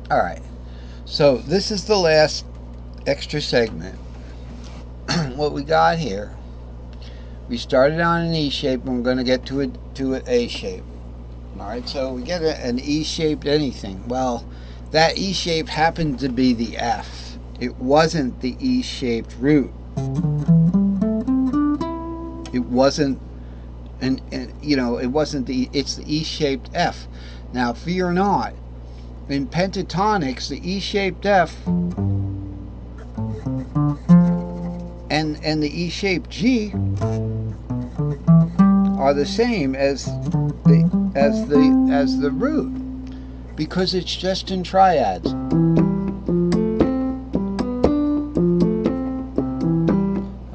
All right. So this is the last extra segment. What we got here, we started on an E shape and we're going to get to an A shape. All right, so we get an E-shaped anything. Well, that E shape happened to be the F. It wasn't the E-shaped root. It wasn't, and it wasn't it's the E-shaped F. Now, fear not. In pentatonics, the E-shaped F and the E-shaped G are the same as the root, because it's just in triads.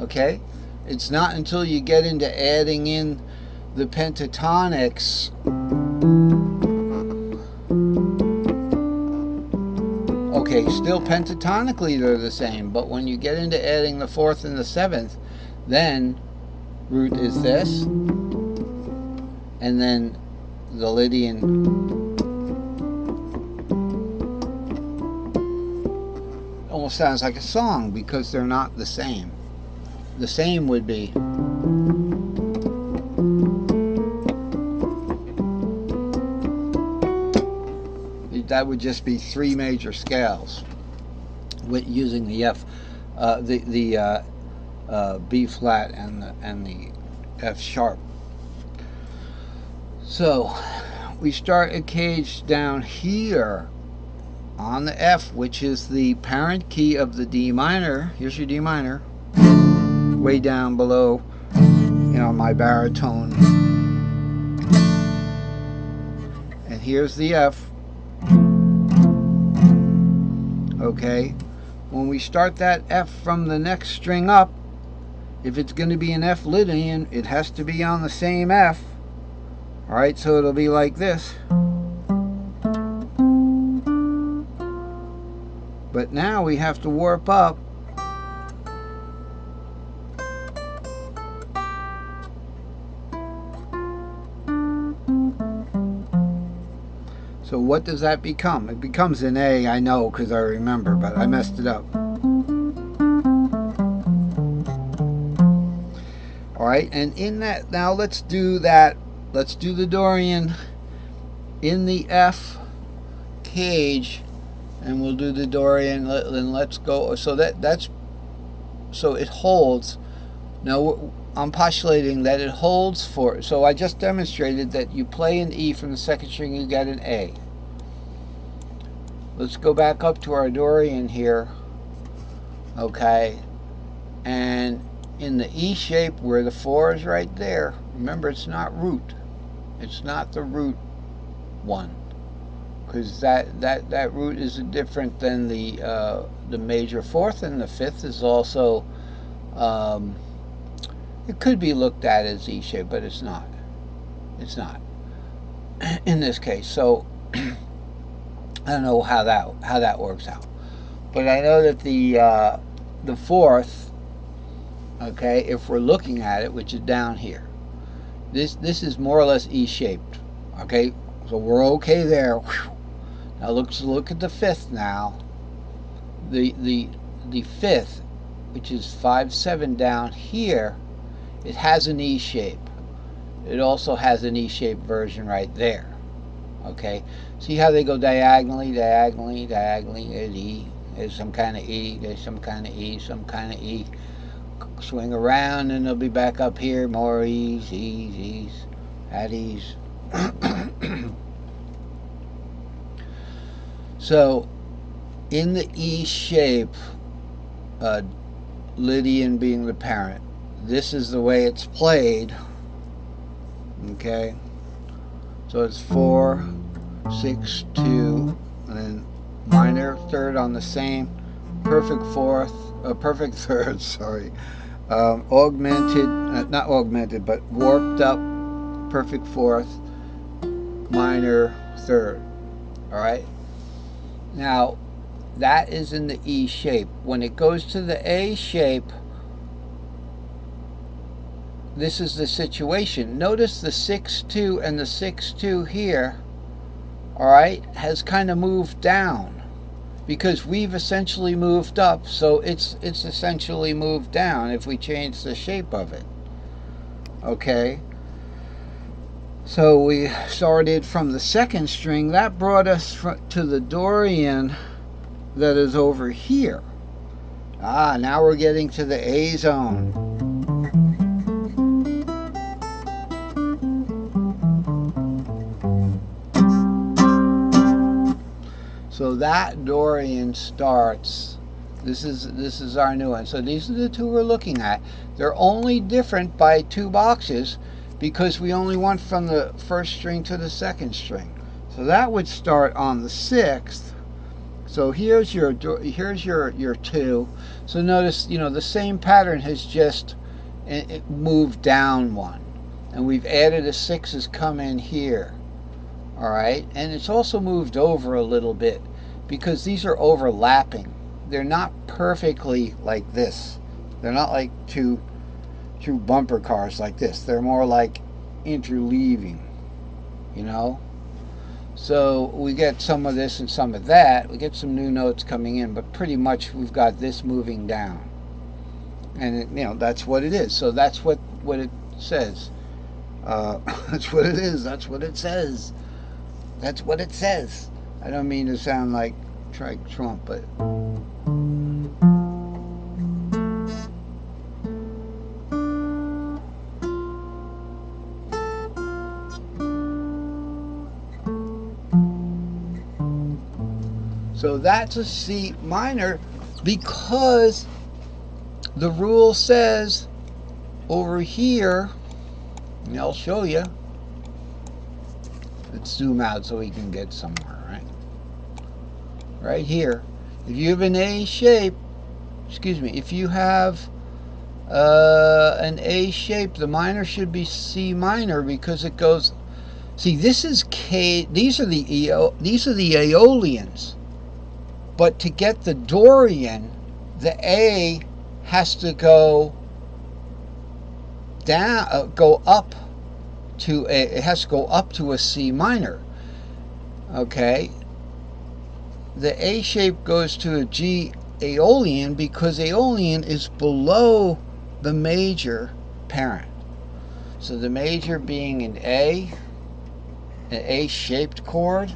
Okay? It's not until you get into adding in the pentatonics okay, still pentatonically they're the same, but when you get into adding the fourth and the seventh, then root is this, and then the Lydian almost sounds like a song because they're not the same. The same would be that would just be three major scales with using the F, the B flat and the F sharp. So we start a cage down here on the F, which is the parent key of the D minor. Here's your D minor, way down below, my baritone. And here's the F. Okay, when we start that F from the next string up, if it's going to be an F Lydian, it has to be on the same F. Alright, so it'll be like this. But now we have to warp up. So what does that become? It becomes an A, I know, because I remember, but I messed it up. Alright, and in that, now let's do that. Let's do the Dorian in the F cage, and we'll do the Dorian, and let's go. So so it holds. Now I'm postulating that it holds for, so I just demonstrated that you play an E from the second string, you get an A. Let's go back up to our Dorian here. Okay, and in the E shape where the 4 is right there, remember it's not root. It's not the root one, because that root is different than the major fourth, and the fifth is also it could be looked at as E shape, but it's not. It's not in this case. So I don't know how that works out, but I know that the fourth, okay, if we're looking at it, which is down here, this is more or less E shaped. Okay, so we're okay there. Now look at the fifth now. The fifth, which is 5/7 down here, it has an E shape. It also has an E shaped version right there. Okay, see how they go diagonally, diagonally, diagonally. There's E. There's some kind of E. There's some kind of E. Some kind of E. Swing around and they'll be back up here. More E's, E's, E's, at ease. So in the E shape, Lydian being the parent, this is the way it's played. Okay, so it's 4, 6, 2, and then minor third on the same, perfect fourth, perfect third, sorry, augmented, not augmented, but warped up, perfect fourth, minor third. All right, now that is in the E shape. When it goes to the A shape, this is the situation. Notice the 6/2 and the 6/2 here, all right, has kind of moved down. because we've essentially moved up, so it's essentially moved down if we change the shape of it. Okay, so we started from the second string. That brought us to the Dorian that is over here. Now we're getting to the A zone. So that Dorian starts. This is our new one. So these are the two we're looking at. They're only different by 2 boxes because we only went from the first string to the second string. So that would start on the 6th. So here's your 2. So notice, the same pattern has just moved down 1, and we've added a 6 has come in here. All right, and it's also moved over a little bit because these are overlapping. They're not perfectly like this. They're not like two bumper cars like this. They're more like interleaving, So we get some of this and some of that. We get some new notes coming in, but pretty much we've got this moving down. And that's what it is. So that's what it says. That's what it is. That's what it says. That's what it says. I don't mean to sound like Trump, but so that's a C minor because the rule says over here, and I'll show you. Let's zoom out so we can get somewhere, right? Right here. If you have an A shape, if you have an A shape, the minor should be C minor because it goes. See, this is K. These are the Aeolians. But to get the Dorian, the A has to go down, go up. It has to go up to a C minor. Okay, the A shape goes to a G Aeolian because Aeolian is below the major parent. So the major being an A shaped chord.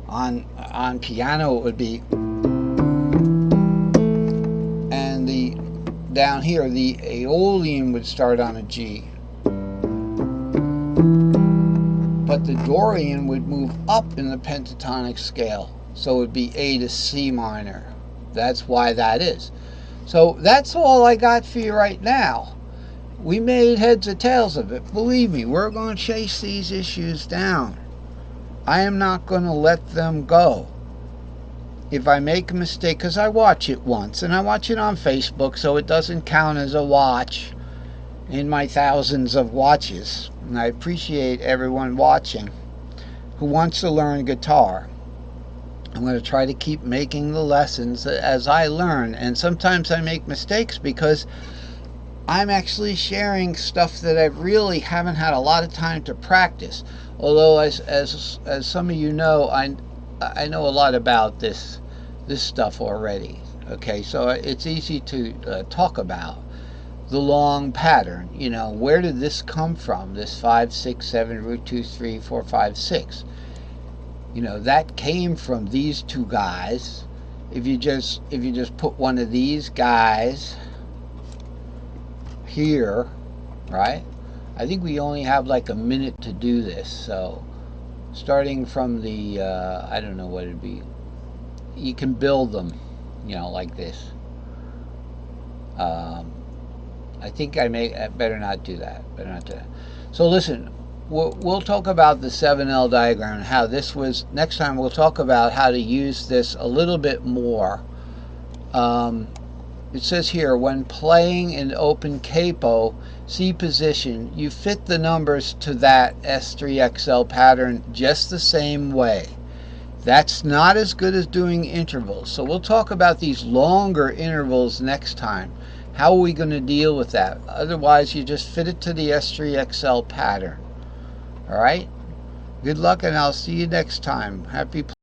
On piano it would be, and down here the Aeolian would start on a G. But the Dorian would move up in the pentatonic scale. So it would be A to C minor. That's why that is. So that's all I got for you right now. We made heads or tails of it. Believe me, we're going to chase these issues down. I am not going to let them go. If I make a mistake, because I watch it once, and I watch it on Facebook, so it doesn't count as a watch in my thousands of watches. And I appreciate everyone watching who wants to learn guitar. I'm going to try to keep making the lessons as I learn. And sometimes I make mistakes because I'm actually sharing stuff that I really haven't had a lot of time to practice. Although, as some of you know, I know a lot about this stuff already. Okay, so it's easy to talk about the long pattern. Where did this come from? This 5, 6, 7, root 2, 3, 4, 5, 6. That came from these two guys. If you just put one of these guys here, right? I think we only have like a minute to do this. So starting from the I don't know what it'd be. You can build them, like this. I think I better not do that. So listen, we'll talk about the 7L diagram and how this was. Next time we'll talk about how to use this a little bit more. It says here, when playing in open capo, C position, you fit the numbers to that S3XL pattern just the same way. That's not as good as doing intervals. So we'll talk about these longer intervals next time. How are we going to deal with that? Otherwise, you just fit it to the S3XL pattern. All right? Good luck, and I'll see you next time. Happy